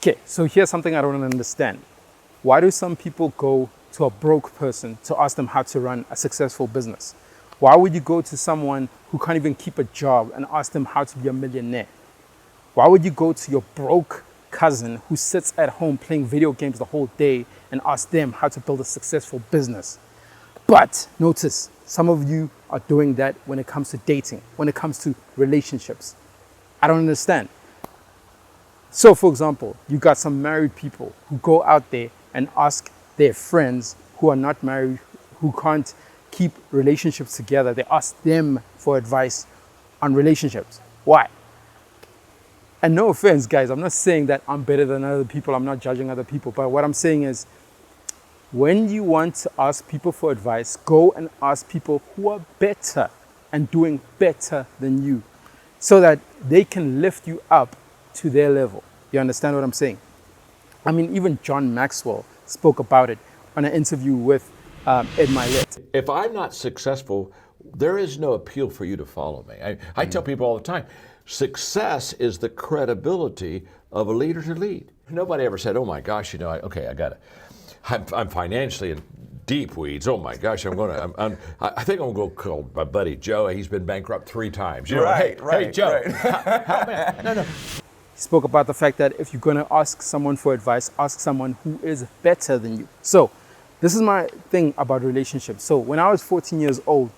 Okay, so here's something I don't understand. Why do some people go to a broke person to ask them how to run a successful business? Why would you go to someone who can't even keep a job and ask them how to be a millionaire? Why would you go to your broke cousin who sits at home playing video games the whole day and ask them how to build a successful business? But notice, some of you are doing that when it comes to dating, when it comes to relationships. I don't understand. So, for example, you got some married people who go out there and ask their friends who are not married, who can't keep relationships together, they ask them for advice on relationships. Why? And no offense, guys, I'm not saying that I'm better than other people, I'm not judging other people, but what I'm saying is, when you want to ask people for advice, go and ask people who are better and doing better than you so that they can lift you up to their level. You understand what I'm saying? I mean, even John Maxwell spoke about it on an interview with Ed Milet. If I'm not successful, there is no appeal for you to follow me. I tell people all the time, success is the credibility of a leader to lead. Nobody ever said, oh my gosh, I got it. I'm financially in deep weeds. Oh my gosh, I think I'm gonna go call my buddy Joe. He's been bankrupt 3 times. Hey Joe, help me. No. He spoke about the fact that if you're gonna ask someone for advice, ask someone who is better than you. So this is my thing about relationships. So when I was 14 years old,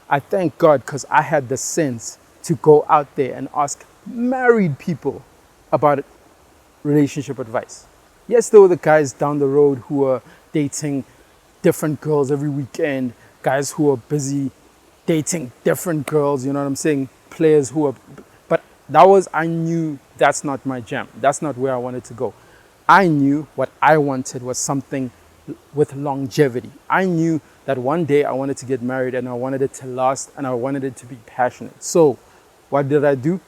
I thank God because I had the sense to go out there and ask married people about relationship advice. Yes, there were the guys down the road who were dating different girls every weekend, guys who are busy dating different girls, you know what I'm saying? Players who are, but I knew that's not my jam. That's not where I wanted to go. I knew what I wanted was something with longevity. I knew that one day I wanted to get married and I wanted it to last and I wanted it to be passionate. So what did I do?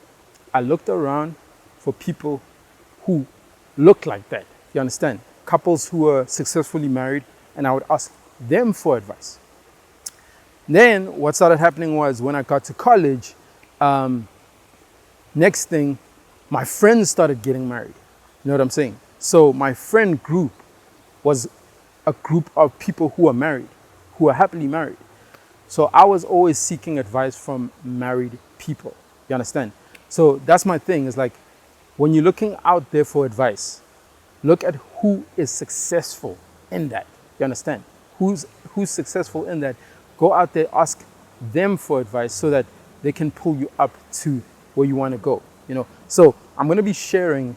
I looked around for people who looked like that. You understand? Couples who were successfully married, and I would ask them for advice. Then what started happening was when I got to college, next thing, my friends started getting married. You know what I'm saying? So my friend group was a group of people who are married, who are happily married. So I was always seeking advice from married people. You understand? So that's my thing, is like, when you're looking out there for advice, look at who is successful in that. You understand? Who's successful in that? Go out there, ask them for advice so that they can pull you up to where you want to go. So I'm going to be sharing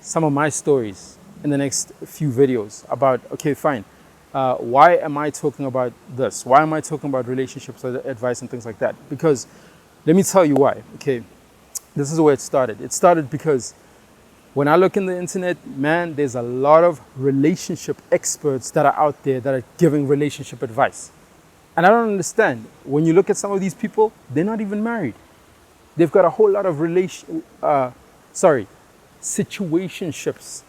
some of my stories in the next few videos about, okay, fine. Why am I talking about this? Why am I talking about relationships, advice and things like that? Because let me tell you why. Okay, this is where it started. It started because when I look in the internet, man, there's a lot of relationship experts that are out there that are giving relationship advice. And I don't understand. When you look at some of these people, they're not even married. They've got a whole lot of situationships.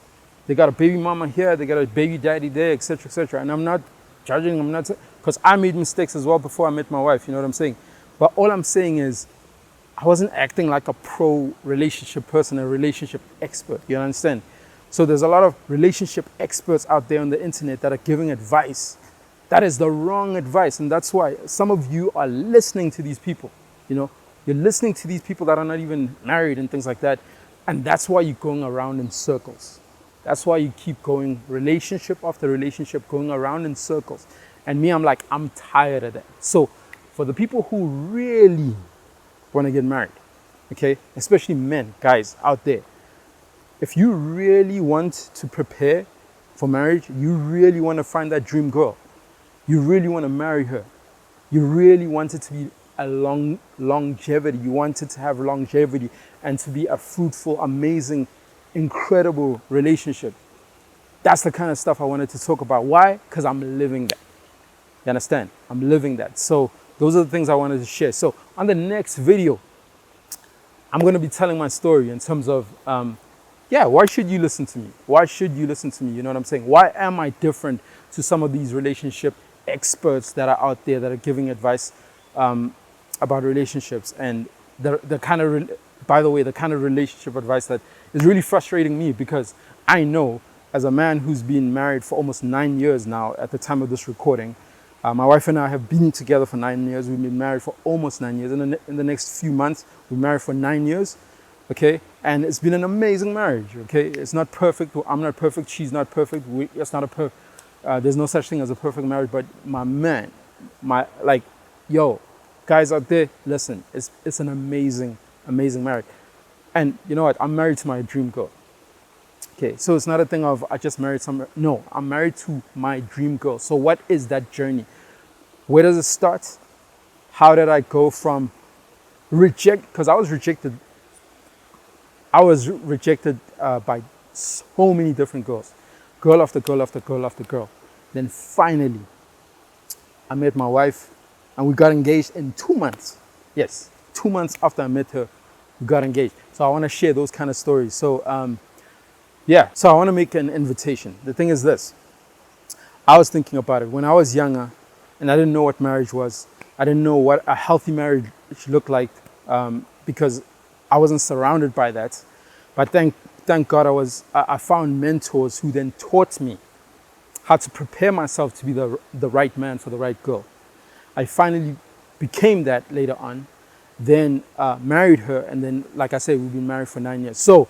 They got a baby mama here, they got a baby daddy there, etc., etc. And I'm not judging, because I made mistakes as well before I met my wife, you know what I'm saying? But all I'm saying is, I wasn't acting like a pro relationship person, a relationship expert, you understand? So there's a lot of relationship experts out there on the internet that are giving advice. That is the wrong advice. And that's why some of you are listening to these people, you're listening to these people that are not even married and things like that. And that's why you're going around in circles. That's why you keep going relationship after relationship, going around in circles. And me, I'm like, I'm tired of that. So for the people who really want to get married, okay, especially men, guys out there, if you really want to prepare for marriage, you really want to find that dream girl, you really want to marry her, you really want it to be a longevity, you want it to have longevity and to be a fruitful, amazing, incredible relationship. That's the kind of stuff I wanted to talk about. Why? Because I'm living that. You understand? I'm living that. So those are the things I wanted to share. So on the next video, I'm going to be telling my story in terms of, why should you listen to me? Why should you listen to me? You know what I'm saying? Why am I different to some of these relationship experts that are out there that are giving advice about relationships, and the kind of relationship advice that it's really frustrating me because I know, as a man who's been married for almost 9 years now at the time of this recording, my wife and I have been together for 9 years. We've been married for almost 9 years. In the next few months, we're married for 9 years, okay? And it's been an amazing marriage, okay? It's not perfect. I'm not perfect. She's not perfect. It's not a there's no such thing as a perfect marriage, but my man, yo, guys out there, listen, it's an amazing, amazing marriage. And you know what? I'm married to my dream girl. Okay, so it's not a thing of I just married someone. No, I'm married to my dream girl. So what is that journey? Where does it start? How did I go from because I was rejected. I was rejected by so many different girls. Girl after girl after girl after girl. Then finally, I met my wife and we got engaged in 2 months. Yes, 2 months after I met her, we got engaged. So I want to share those kind of stories. So so I want to make an invitation. The thing is this. I was thinking about it when I was younger and I didn't know what marriage was. I didn't know what a healthy marriage looked like because I wasn't surrounded by that. But thank God I found mentors who then taught me how to prepare myself to be the right man for the right girl. I finally became that later on, then married her, and then, like I said, we've been married for 9 years. So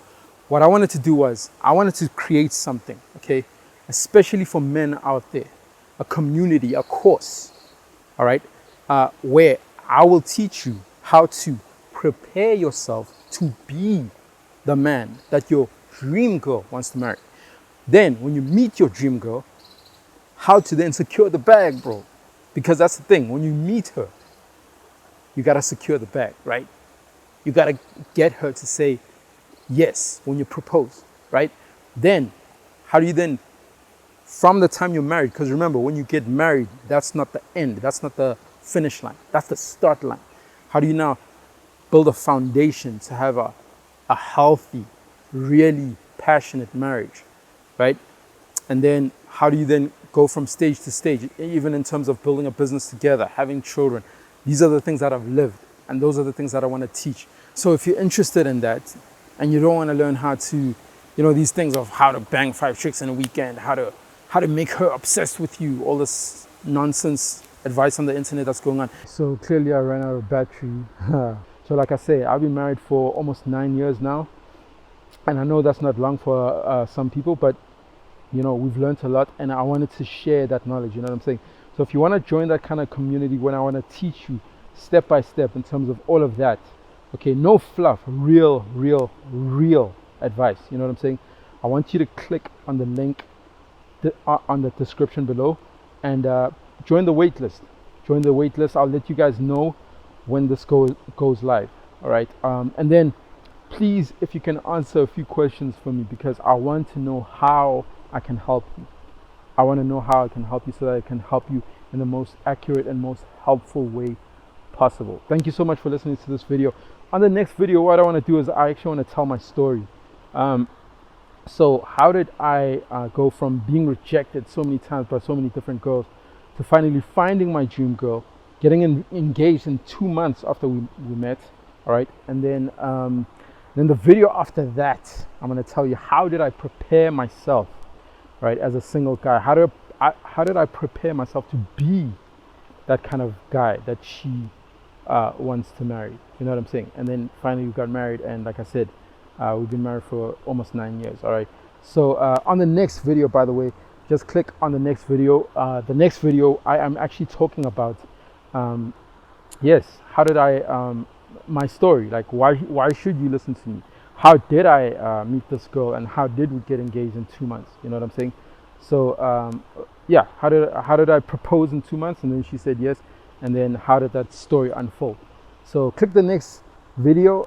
what I wanted to do was, I wanted to create something, okay, especially for men out there, a community, a course, all right, where I will teach you how to prepare yourself to be the man that your dream girl wants to marry. Then, when you meet your dream girl, how to then secure the bag, bro. Because that's the thing, when you meet her, you gotta secure the bag, right? You gotta get her to say yes when you propose, right? Then, how do you then, from the time you're married, because remember, when you get married, that's not the end, that's not the finish line, that's the start line. How do you now build a foundation to have a healthy, really passionate marriage, right? And then how do you then go from stage to stage, even in terms of building a business together, having children? These are the things that I've lived, and those are the things that I want to teach. So if you're interested in that, and you don't want to learn how to, these things of how to bang 5 chicks in a weekend, how to make her obsessed with you, all this nonsense advice on the internet that's going on. So clearly I ran out of battery. So like I say, I've been married for almost 9 years now. And I know that's not long for some people, but we've learned a lot, and I wanted to share that knowledge, you know what I'm saying? So if you want to join that kind of community when I want to teach you step by step in terms of all of that, okay, no fluff, real advice, you know what I'm saying? I want you to click on the link on the description below and join the wait list. Join the wait list. I'll let you guys know when this goes live, all right? And then please, if you can answer a few questions for me, because I want to know how I can help you. I want to know how I can help you so that I can help you in the most accurate and most helpful way possible. Thank you so much for listening to this video. On the next video, what I want to do is I actually want to tell my story. So how did I go from being rejected so many times by so many different girls to finally finding my dream girl, getting engaged in 2 months after we met, all right? And then the video after that, I'm going to tell you how did I prepare myself, right, as a single guy. How did I prepare myself to be that kind of guy that she wants to marry, you know what I'm saying? And then finally we got married, and like I said, we've been married for almost 9 years, all right? So on the next video, by the way, just click on the next video. The next video, I am actually talking about, how did I, my story, like why should you listen to me? How did I meet this girl, and how did we get engaged in 2 months? You know what I'm saying? So how did I propose in 2 months, and then she said yes, and then how did that story unfold? So click the next video